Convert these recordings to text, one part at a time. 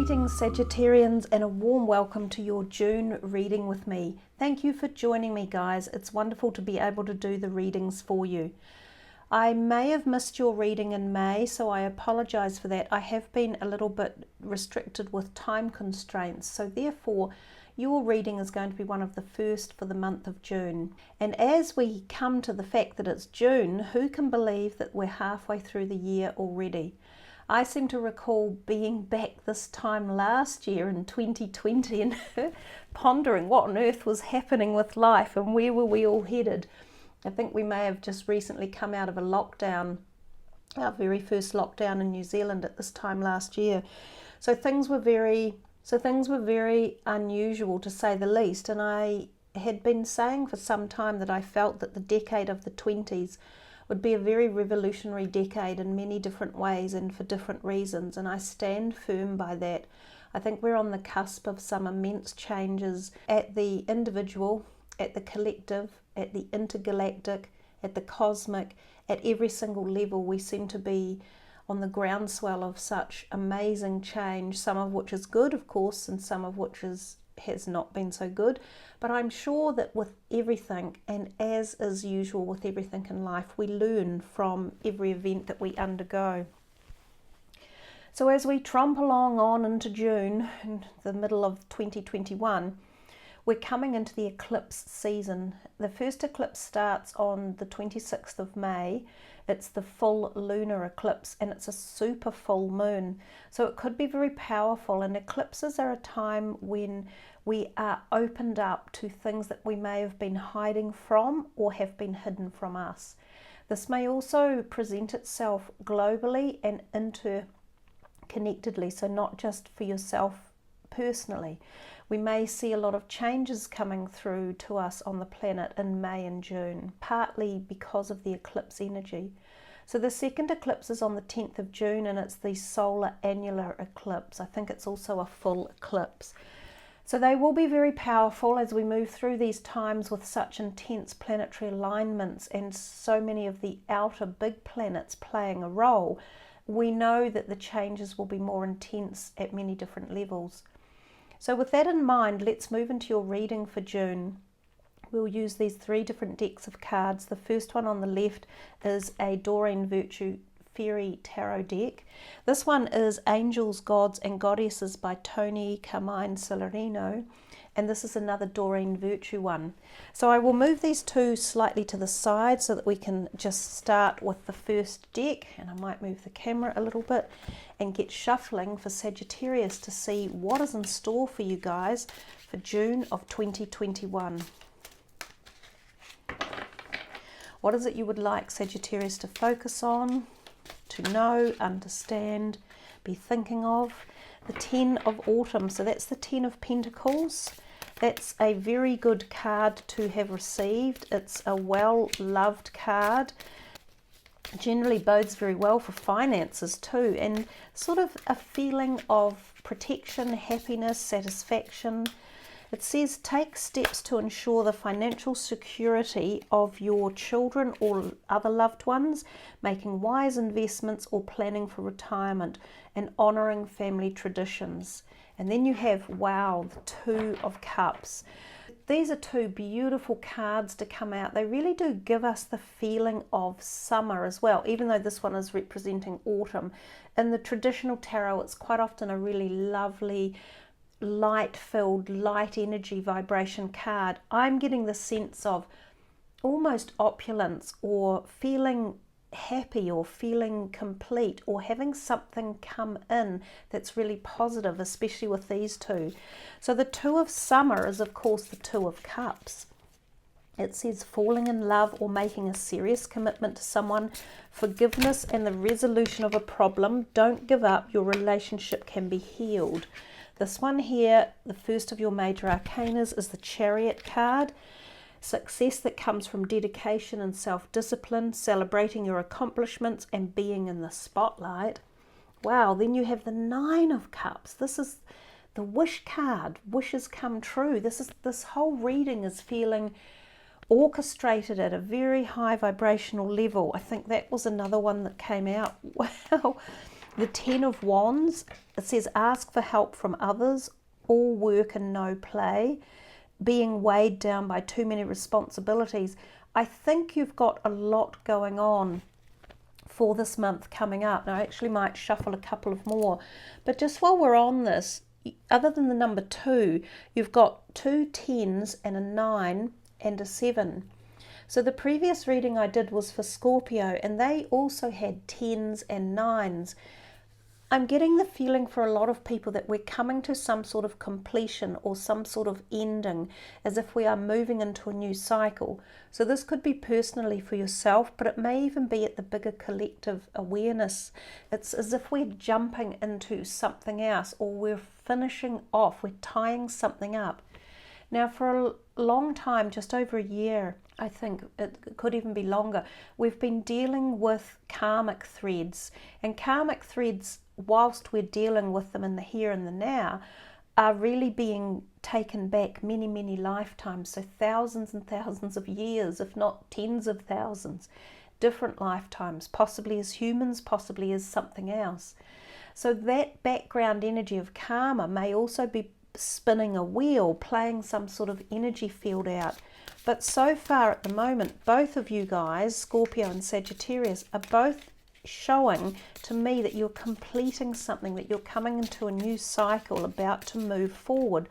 Greetings Sagittarians, and a warm welcome to your June reading with me. Thank you for joining me, guys. It's wonderful to be able to do the readings for you. I may have missed your reading in May, so I apologize for that. I have been a little bit restricted with time constraints, so therefore your reading is going to be one of the first for the month of June. And as we come to the fact that it's June, who can believe that we're halfway through the year already? I seem to recall being back this time last year in 2020 and pondering what on earth was happening with life and where were we all headed. I think we may have just recently come out of a lockdown, our very first lockdown in New Zealand at this time last year. So things were very unusual, to say the least, and I had been saying for some time that I felt that the decade of the 20s would be a very revolutionary decade in many different ways and for different reasons, and I stand firm by that. I think we're on the cusp of some immense changes at the individual, at the collective, at the intergalactic, at the cosmic, at every single level. We seem to be on the groundswell of such amazing change, some of which is good, of course, and some of which has not been so good. But I'm sure that with everything, and as is usual with everything in life, we learn from every event that we undergo. So as we tromp along on into June, in the middle of 2021, we're coming into the eclipse season. The first eclipse starts on the 26th of May. It's the full lunar eclipse, and it's a super full moon. So it could be very powerful, and eclipses are a time when we are opened up to things that we may have been hiding from or have been hidden from us. This may also present itself globally and interconnectedly, so not just for yourself personally. We may see a lot of changes coming through to us on the planet in May and June, partly because of the eclipse energy. So the second eclipse is on the 10th of June, and it's the solar annular eclipse. I think it's also a full eclipse. So they will be very powerful as we move through these times with such intense planetary alignments and so many of the outer big planets playing a role. We know that the changes will be more intense at many different levels. So with that in mind, let's move into your reading for June. We'll use these three different decks of cards. The first one on the left is a Doreen Virtue Fairy Tarot deck. This one is Angels, Gods and Goddesses by Tony Carmine Celerino, and this is another Doreen Virtue one. So I will move these two slightly to the side so that we can just start with the first deck, and I might move the camera a little bit and get shuffling for Sagittarius to see what is in store for you guys for June of 2021. What is it you would like Sagittarius to focus on, to know, understand, be thinking of? The 10 of Autumn, so that's the 10 of Pentacles. That's a very good card to have received. It's a well-loved card. Generally bodes very well for finances too, and sort of a feeling of protection, happiness, satisfaction. It says take steps to ensure the financial security of your children or other loved ones, making wise investments or planning for retirement, and honouring family traditions. And then you have, wow, the Two of Cups. These are two beautiful cards to come out. They really do give us the feeling of summer as well, even though this one is representing autumn. In the traditional tarot, it's quite often a really lovely, light-filled, light energy vibration card. I'm getting the sense of almost opulence, or feeling happy, or feeling complete, or having something come in that's really positive, especially with these two. So the Two of Summer is of course the Two of Cups. It says falling in love or making a serious commitment to someone, forgiveness and the resolution of a problem. Don't give up, your relationship can be healed. This one here, the first of your major arcanas, is the Chariot card. Success that comes from dedication and self-discipline, celebrating your accomplishments and being in the spotlight. Wow, then you have the Nine of Cups. This is the wish card. Wishes come true. This whole reading is feeling orchestrated at a very high vibrational level. I think that was another one that came out. Wow. The Ten of Wands, it says ask for help from others, all work and no play, being weighed down by too many responsibilities. I think you've got a lot going on for this month coming up. Now, I actually might shuffle a couple of more, but just while we're on this, other than the number 2, you've got 2 10s and a 9 and a 7. So the previous reading I did was for Scorpio, and they also had 10s and 9s. I'm getting the feeling for a lot of people that we're coming to some sort of completion or some sort of ending, as if we are moving into a new cycle. So this could be personally for yourself, but it may even be at the bigger collective awareness. It's as if we're jumping into something else, or we're finishing off, we're tying something up. Now, for a long time, just over a year, I think it could even be longer, we've been dealing with karmic threads. And karmic threads, whilst we're dealing with them in the here and the now, are really being taken back many, many lifetimes. So thousands and thousands of years, if not tens of thousands, different lifetimes, possibly as humans, possibly as something else. So that background energy of karma may also be spinning a wheel, playing some sort of energy field out. But so far at the moment, both of you guys, Scorpio and Sagittarius, are both showing to me that you're completing something, that you're coming into a new cycle, about to move forward.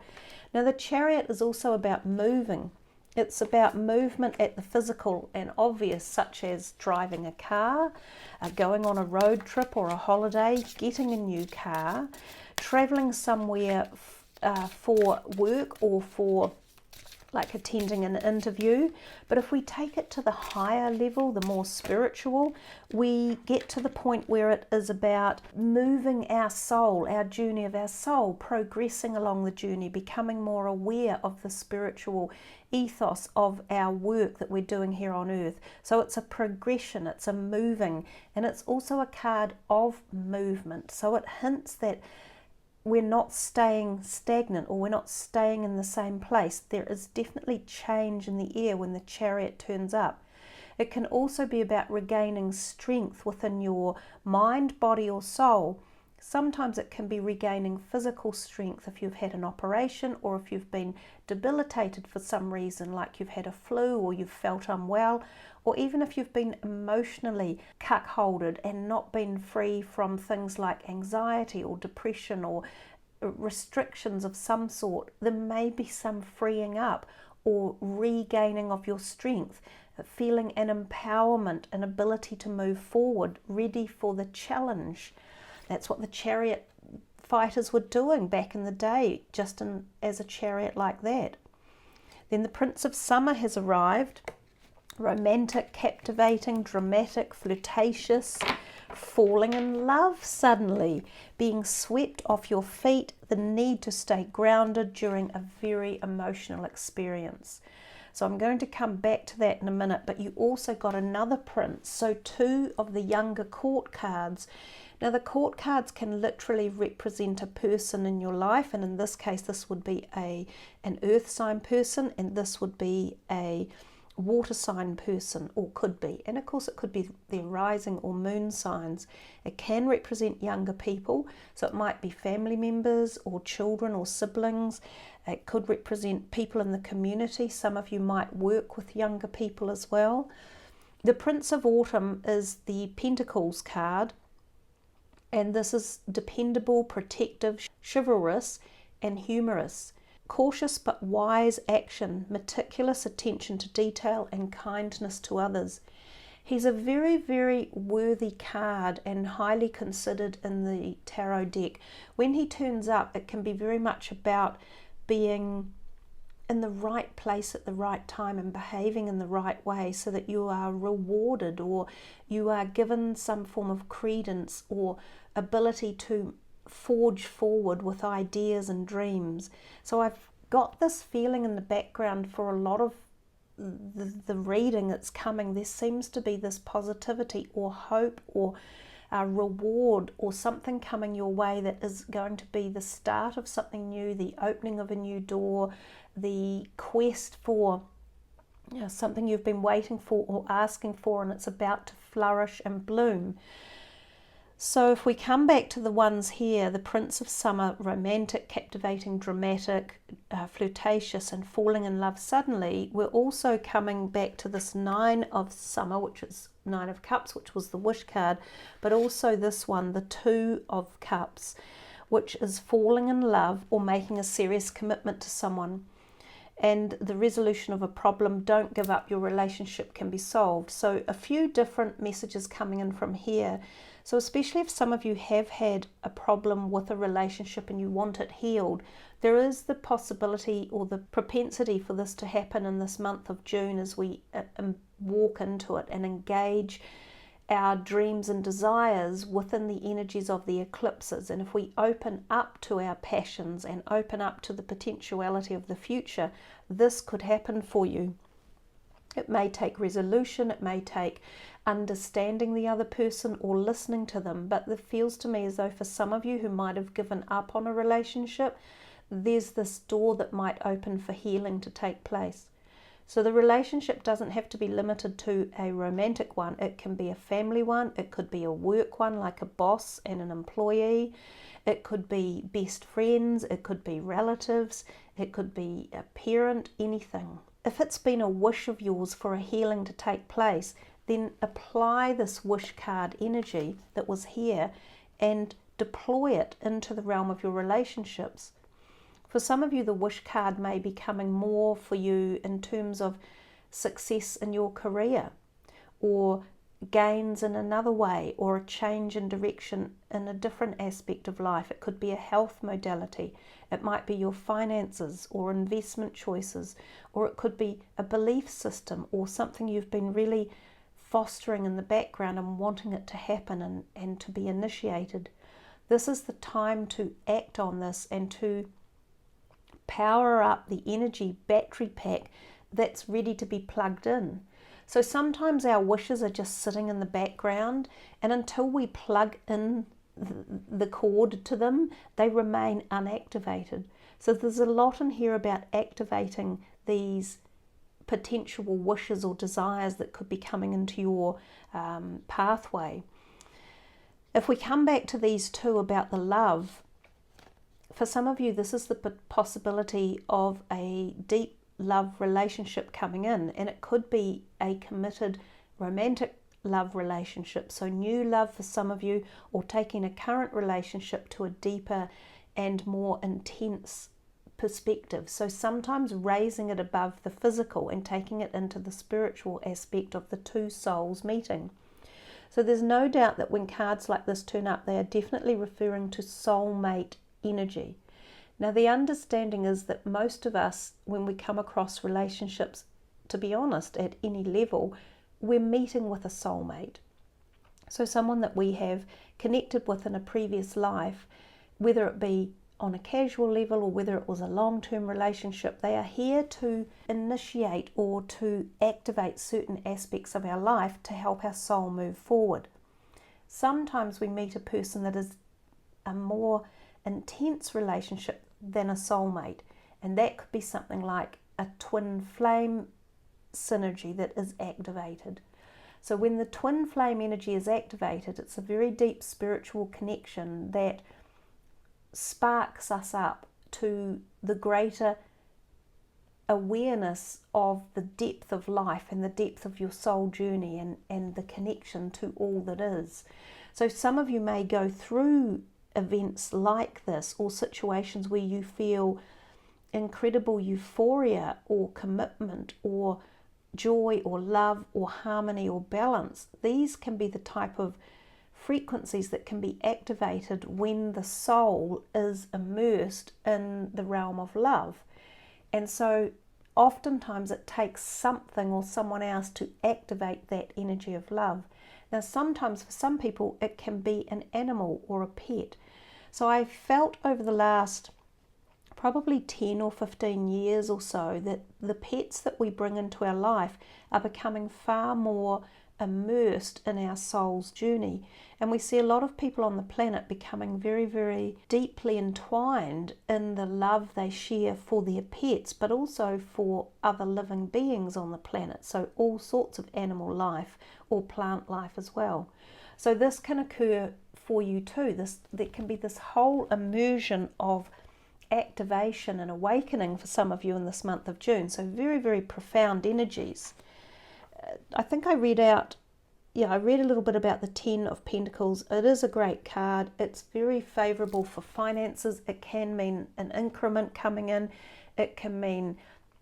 Now, the Chariot is also about moving. It's about movement at the physical and obvious, such as driving a car, going on a road trip or a holiday, getting a new car, traveling somewhere for work or for like attending an interview. But if we take it to the higher level, the more spiritual, we get to the point where it is about moving our soul, our journey of our soul, progressing along the journey, becoming more aware of the spiritual ethos of our work that we're doing here on earth. So it's a progression, it's a moving, and it's also a card of movement. So it hints that we're not staying stagnant, or we're not staying in the same place. There is definitely change in the air when the Chariot turns up. It can also be about regaining strength within your mind, body, or soul. Sometimes it can be regaining physical strength if you've had an operation, or if you've been debilitated for some reason, like you've had a flu or you've felt unwell, or even if you've been emotionally cuckolded and not been free from things like anxiety or depression or restrictions of some sort. There may be some freeing up or regaining of your strength, feeling an empowerment, an ability to move forward, ready for the challenge. That's what the Chariot fighters were doing back in the day, just as a chariot like that. Then the Prince of Summer has arrived. Romantic, captivating, dramatic, flirtatious, falling in love suddenly, being swept off your feet, the need to stay grounded during a very emotional experience. So I'm going to come back to that in a minute, but you also got another prince, so 2 of the younger court cards. Now, the court cards can literally represent a person in your life, and in this case this would be an earth sign person, and this would be a water sign person, or could be, and of course it could be their rising or moon signs. It can represent younger people, so it might be family members or children or siblings. It could represent people in the community. Some of you might work with younger people as well. The Prince of Autumn is the Pentacles card, and this is dependable, protective, chivalrous, and humorous. Cautious but wise action, meticulous attention to detail, and kindness to others. He's a very, very worthy card and highly considered in the tarot deck. When he turns up, it can be very much about being in the right place at the right time and behaving in the right way, so that you are rewarded, or you are given some form of credence or ability to forge forward with ideas and dreams. So I've got this feeling in the background for a lot of the reading that's coming. There seems to be this positivity or hope or a reward or something coming your way that is going to be the start of something new, the opening of a new door, the quest for something you've been waiting for or asking for, and it's about to flourish and bloom. So if we come back to the ones here, the Prince of Summer, romantic, captivating, dramatic, flirtatious and falling in love suddenly, we're also coming back to this Nine of Summer, which is Nine of Cups, which was the wish card, but also this one, the Two of Cups, which is falling in love or making a serious commitment to someone. And the resolution of a problem, don't give up, your relationship can be solved. So a few different messages coming in from here. So especially if some of you have had a problem with a relationship and you want it healed, there is the possibility or the propensity for this to happen in this month of June as we walk into it and engage our dreams and desires within the energies of the eclipses. And if we open up to our passions and open up to the potentiality of the future, this could happen for you. It may take resolution, it may take understanding the other person or listening to them, but it feels to me as though for some of you who might have given up on a relationship, there's this door that might open for healing to take place. So the relationship doesn't have to be limited to a romantic one. It can be a family one, it could be a work one like a boss and an employee, it could be best friends, it could be relatives, it could be a parent, anything. If it's been a wish of yours for a healing to take place, then apply this wish card energy that was here and deploy it into the realm of your relationships. For some of you, the wish card may be coming more for you in terms of success in your career, or gains in another way, or a change in direction in a different aspect of life. It could be a health modality, it might be your finances or investment choices, or it could be a belief system or something you've been really fostering in the background and wanting it to happen and to be initiated. This is the time to act on this and to power up the energy battery pack that's ready to be plugged in. So sometimes our wishes are just sitting in the background, and until we plug in the cord to them, they remain unactivated. So there's a lot in here about activating these potential wishes or desires that could be coming into your pathway. If we come back to these two about the love, for some of you this is the possibility of a deep love relationship coming in, and it could be a committed romantic love relationship, so new love for some of you, or taking a current relationship to a deeper and more intense perspective. So sometimes raising it above the physical and taking it into the spiritual aspect of the two souls meeting. So there's no doubt that when cards like this turn up, they are definitely referring to soulmate energy. Now the understanding is that most of us, when we come across relationships, to be honest, at any level, we're meeting with a soulmate. So someone that we have connected with in a previous life, whether it be on a casual level or whether it was a long-term relationship, they are here to initiate or to activate certain aspects of our life to help our soul move forward. Sometimes we meet a person that is a more intense relationship than a soulmate, and that could be something like a twin flame synergy that is activated. So when the twin flame energy is activated, it's a very deep spiritual connection that sparks us up to the greater awareness of the depth of life and the depth of your soul journey and the connection to all that is. So some of you may go through events like this, or situations where you feel incredible euphoria or commitment or joy or love or harmony or balance. These can be the type of frequencies that can be activated when the soul is immersed in the realm of love. And so oftentimes it takes something or someone else to activate that energy of love. Now sometimes for some people it can be an animal or a pet. So I felt over the last probably 10 or 15 years or so that the pets that we bring into our life are becoming far more immersed in our soul's journey, and we see a lot of people on the planet becoming very, very deeply entwined in the love they share for their pets, but also for other living beings on the planet, so all sorts of animal life or plant life as well. So this can occur for you too. There can be this whole immersion of activation and awakening for some of you in this month of June. So very, very profound energies. I think I read a little bit about the Ten of Pentacles. It is a great card. It's very favorable for finances. It can mean an increment coming in. It can mean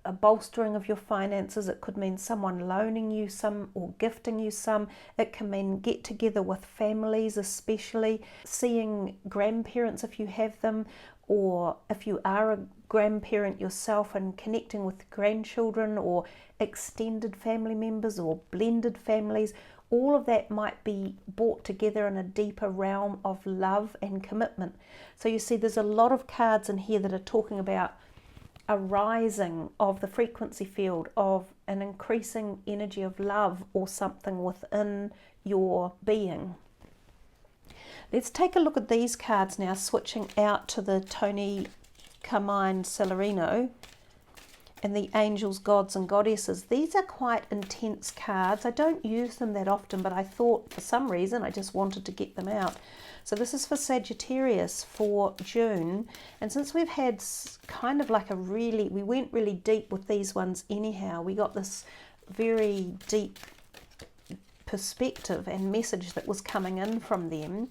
a bolstering of your finances. It could mean someone loaning you some or gifting you some. It can mean get together with families, especially seeing grandparents if you have them, or if you are a grandparent yourself and connecting with grandchildren or extended family members or blended families. All of that might be brought together in a deeper realm of love and commitment. So you see there's a lot of cards in here that are talking about a rising of the frequency field of an increasing energy of love or something within your being. Let's take a look at these cards now, switching out to the Tony Carmine Celerino and the Angels, Gods and Goddesses. These are quite intense cards. I don't use them that often, but I thought for some reason I just wanted to get them out. So this is for Sagittarius for June. And since we've had kind of like we went really deep with these ones anyhow, we got this very deep perspective and message that was coming in from them.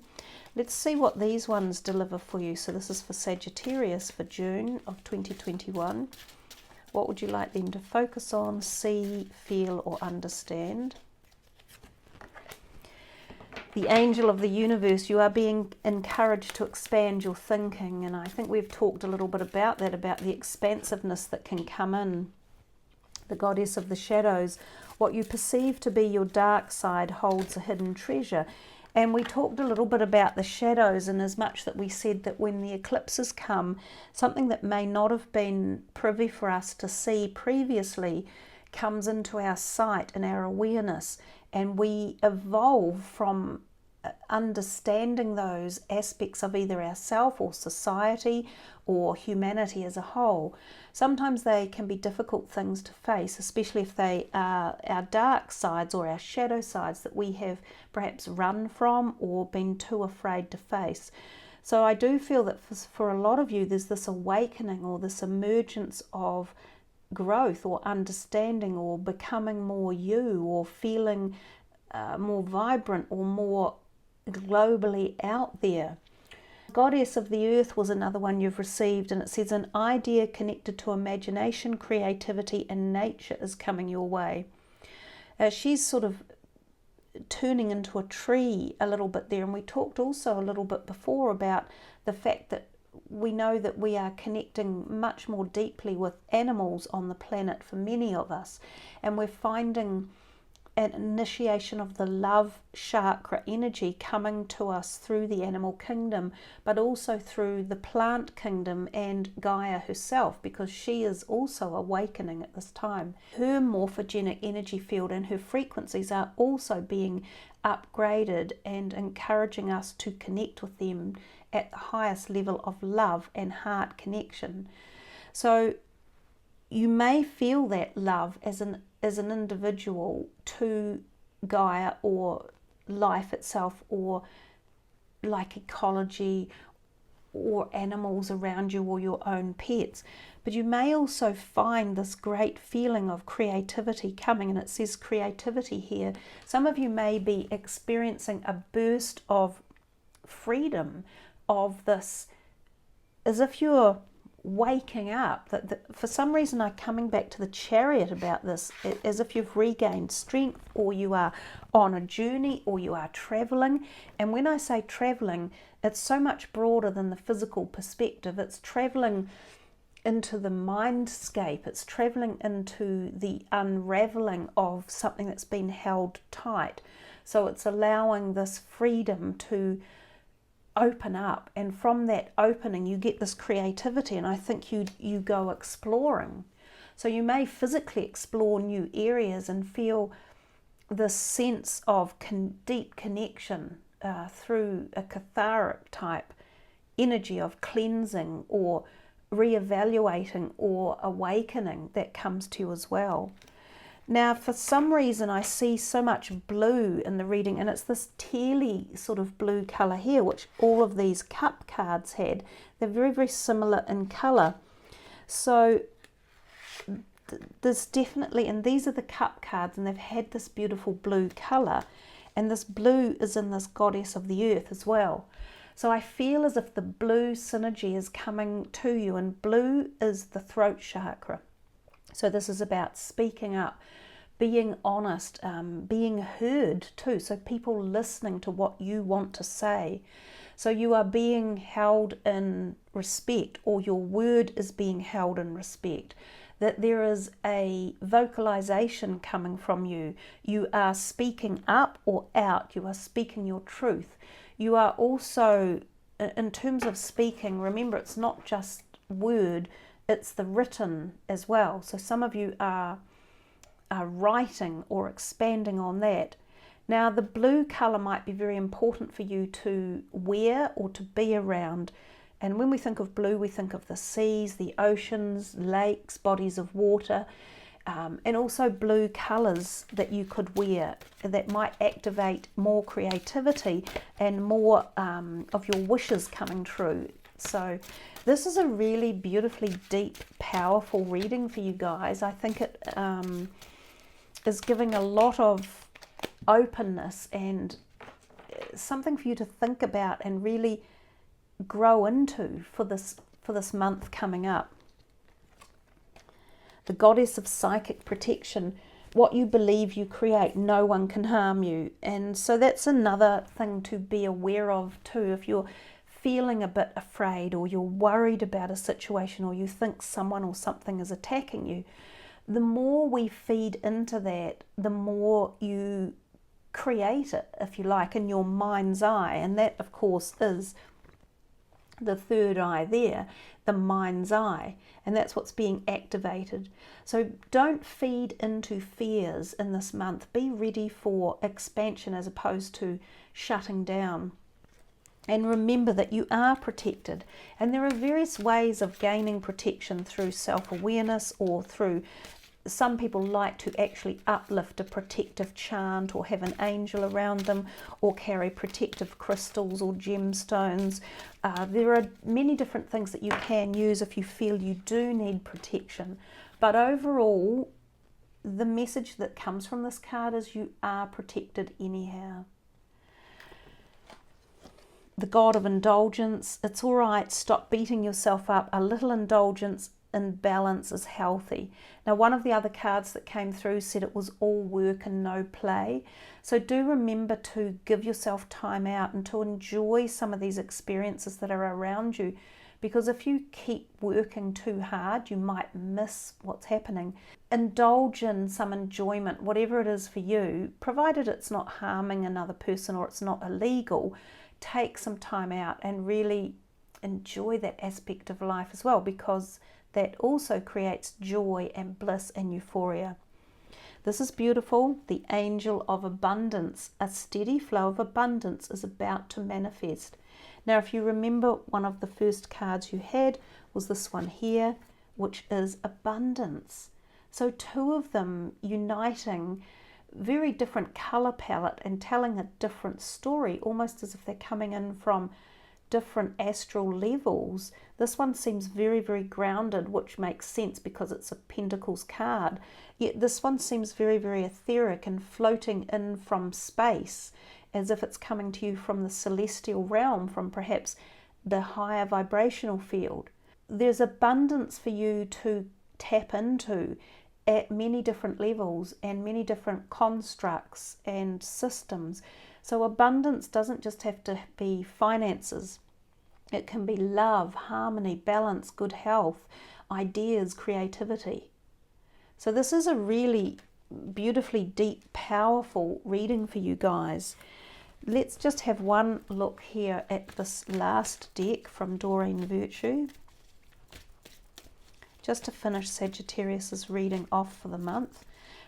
Let's see what these ones deliver for you. So this is for Sagittarius for June of 2021. What would you like them to focus on, see, feel, or understand? The angel of the universe, you are being encouraged to expand your thinking. And I think we've talked a little bit about that, about the expansiveness that can come in. The goddess of the shadows, what you perceive to be your dark side holds a hidden treasure. And we talked a little bit about the shadows, in as much that we said that when the eclipses come, something that may not have been privy for us to see previously comes into our sight and our awareness, and we evolve from understanding those aspects of either ourself or society or humanity as a whole. Sometimes they can be difficult things to face, especially if they are our dark sides or our shadow sides that we have perhaps run from or been too afraid to face. So I do feel that for a lot of you there's this awakening or this emergence of growth or understanding or becoming more you, or feeling more vibrant or more globally out there. Goddess of the Earth was another one you've received, and it says an idea connected to imagination, creativity and nature is coming your way. She's sort of turning into a tree a little bit there, and we talked also a little bit before about the fact that we know that we are connecting much more deeply with animals on the planet for many of us, and we're finding an initiation of the love chakra energy coming to us through the animal kingdom, but also through the plant kingdom and Gaia herself, because she is also awakening at this time. Her morphogenic energy field and her frequencies are also being upgraded and encouraging us to connect with them at the highest level of love and heart connection. So you may feel that love as an individual to Gaia or life itself, or like ecology or animals around you or your own pets. But you may also find this great feeling of creativity coming, and it says creativity here. Some of you may be experiencing a burst of freedom, of this, as if you're waking up, that for some reason I'm coming back to the Chariot about this, as if you've regained strength, or you are on a journey, or you are traveling. And when I say traveling, it's so much broader than the physical perspective. It's traveling into the mindscape, it's traveling into the unraveling of something that's been held tight. So it's allowing this freedom to open up, and from that opening you get this creativity, and I think you go exploring. So you may physically explore new areas and feel this sense of deep connection through a cathartic type energy of cleansing or reevaluating or awakening that comes to you as well. Now, for some reason, I see so much blue in the reading, and it's this tealy sort of blue colour here, which all of these cup cards had. They're very, very similar in colour. So there's definitely, and these are the cup cards, and they've had this beautiful blue colour, and this blue is in this goddess of the earth as well. So I feel as if the blue synergy is coming to you, and blue is the throat chakra. So this is about speaking up, being honest, being heard too. So people listening to what you want to say. So you are being held in respect, or your word is being held in respect. That there is a vocalization coming from you. You are speaking up or out. You are speaking your truth. You are also, in terms of speaking, remember it's not just word, it's the written as well. So some of you are writing or expanding on that. Now the blue colour might be very important for you to wear or to be around. And when we think of blue, we think of the seas, the oceans, lakes, bodies of water, and also blue colours that you could wear that might activate more creativity and more of your wishes coming true. So this is a really beautifully deep, powerful reading for you guys. I think it is giving a lot of openness and something for you to think about and really grow into for this month coming up. The goddess of psychic protection. What you believe you create, no one can harm you. And so that's another thing to be aware of too. If you're feeling a bit afraid, or you're worried about a situation, or you think someone or something is attacking you, the more we feed into that, the more you create it, if you like, in your mind's eye. And that, of course, is the third eye there, the mind's eye, and that's what's being activated. So don't feed into fears in this month. Be ready for expansion as opposed to shutting down. And remember that you are protected, and there are various ways of gaining protection through self-awareness, or through, some people like to actually uplift a protective chant, or have an angel around them, or carry protective crystals or gemstones. There are many different things that you can use if you feel you do need protection. But overall, the message that comes from this card is you are protected anyhow. The god of indulgence. It's all right, stop beating yourself up. A little indulgence in balance is healthy. Now, one of the other cards that came through said it was all work and no play. So do remember to give yourself time out and to enjoy some of these experiences that are around you, because if you keep working too hard, you might miss what's happening. Indulge in some enjoyment, whatever it is for you, provided it's not harming another person or it's not illegal. Take some time out and really enjoy that aspect of life as well, because that also creates joy and bliss and euphoria. This is beautiful. The angel of abundance. A steady flow of abundance is about to manifest. Now, if you remember, one of the first cards you had was this one here, which is abundance. So two of them uniting, very different color palette and telling a different story, almost as if they're coming in from different astral levels. This one seems very, very grounded, which makes sense because it's a Pentacles card. Yet this one seems very, very etheric and floating in from space, as if it's coming to you from the celestial realm, from perhaps the higher vibrational field. There's abundance for you to tap into at many different levels and many different constructs and systems. So abundance doesn't just have to be finances. It can be love, harmony, balance, good health, ideas, creativity. So this is a really beautifully deep, powerful reading for you guys. Let's just have one look here at this last deck from Doreen Virtue, just to finish Sagittarius's reading off for the month.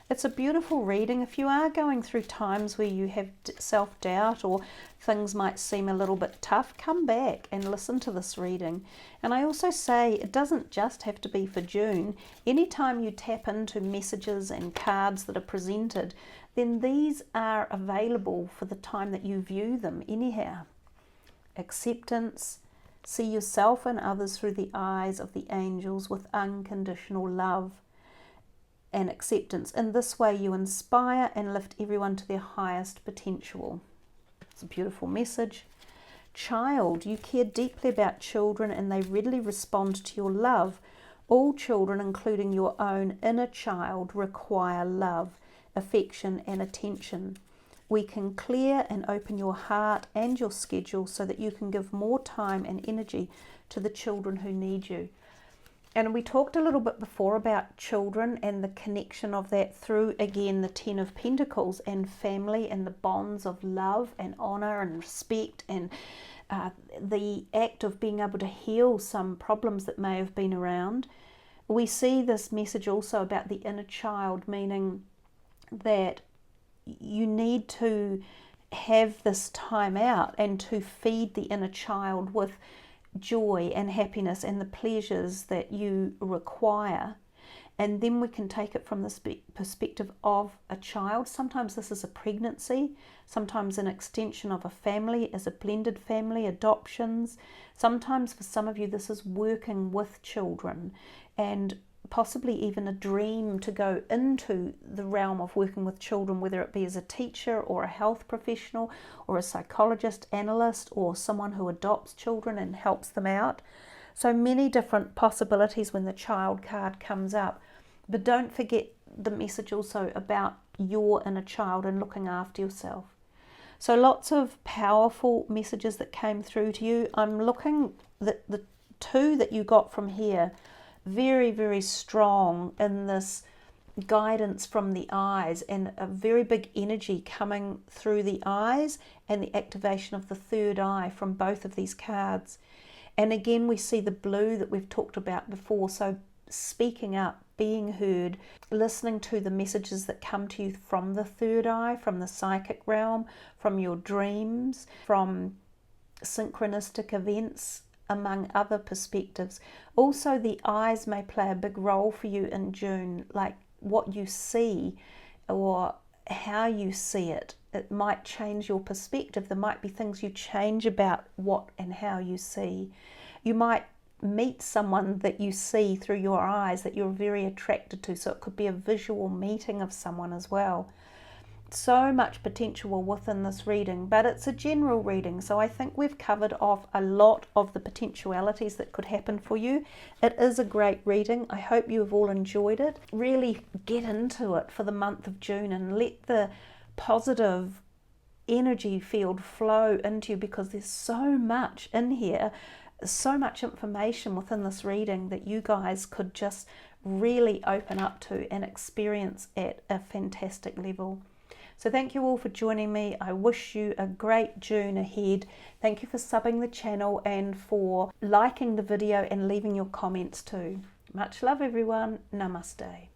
It's a beautiful reading. If you are going through times where you have self-doubt or things might seem a little bit tough, come back and listen to this reading. And I also say it doesn't just have to be for June. Anytime you tap into messages and cards that are presented, then these are available for the time that you view them anyhow. Acceptance. See yourself and others through the eyes of the angels with unconditional love and acceptance. In this way you inspire and lift everyone to their highest potential. It's a beautiful message. Child, you care deeply about children and they readily respond to your love. All children, including your own inner child, require love, affection and attention. We can clear and open your heart and your schedule so that you can give more time and energy to the children who need you. And we talked a little bit before about children and the connection of that through, again, the Ten of Pentacles and family and the bonds of love and honour and respect and the act of being able to heal some problems that may have been around. We see this message also about the inner child, meaning that you need to have this time out and to feed the inner child with joy and happiness and the pleasures that you require. And then we can take it from the perspective of a child. Sometimes this is a pregnancy, sometimes an extension of a family as a blended family, adoptions. Sometimes for some of you this is working with children and possibly even a dream to go into the realm of working with children, whether it be as a teacher or a health professional or a psychologist, analyst, or someone who adopts children and helps them out. So many different possibilities when the child card comes up. But don't forget the message also about your inner child and looking after yourself. So lots of powerful messages that came through to you. I'm looking at the two that you got from here, very, very strong in this guidance from the eyes and a very big energy coming through the eyes and the activation of the third eye from both of these cards. And again, we see the blue that we've talked about before. So speaking up, being heard, listening to the messages that come to you from the third eye, from the psychic realm, from your dreams, from synchronistic events, among other perspectives. Also, the eyes may play a big role for you in June, like what you see or how you see it. It might change your perspective. There might be things you change about what and how you see. You might meet someone that you see through your eyes that you're very attracted to, so it could be a visual meeting of someone as well. So much potential within this reading, but it's a general reading, so I think we've covered off a lot of the potentialities that could happen for you. It is a great reading. I hope you have all enjoyed it. Really get into it for the month of June and let the positive energy field flow into you, because there's so much in here, so much information within this reading that you guys could just really open up to and experience at a fantastic level. So thank you all for joining me. I wish you a great June ahead. Thank you for subbing the channel and for liking the video and leaving your comments too. Much love everyone. Namaste.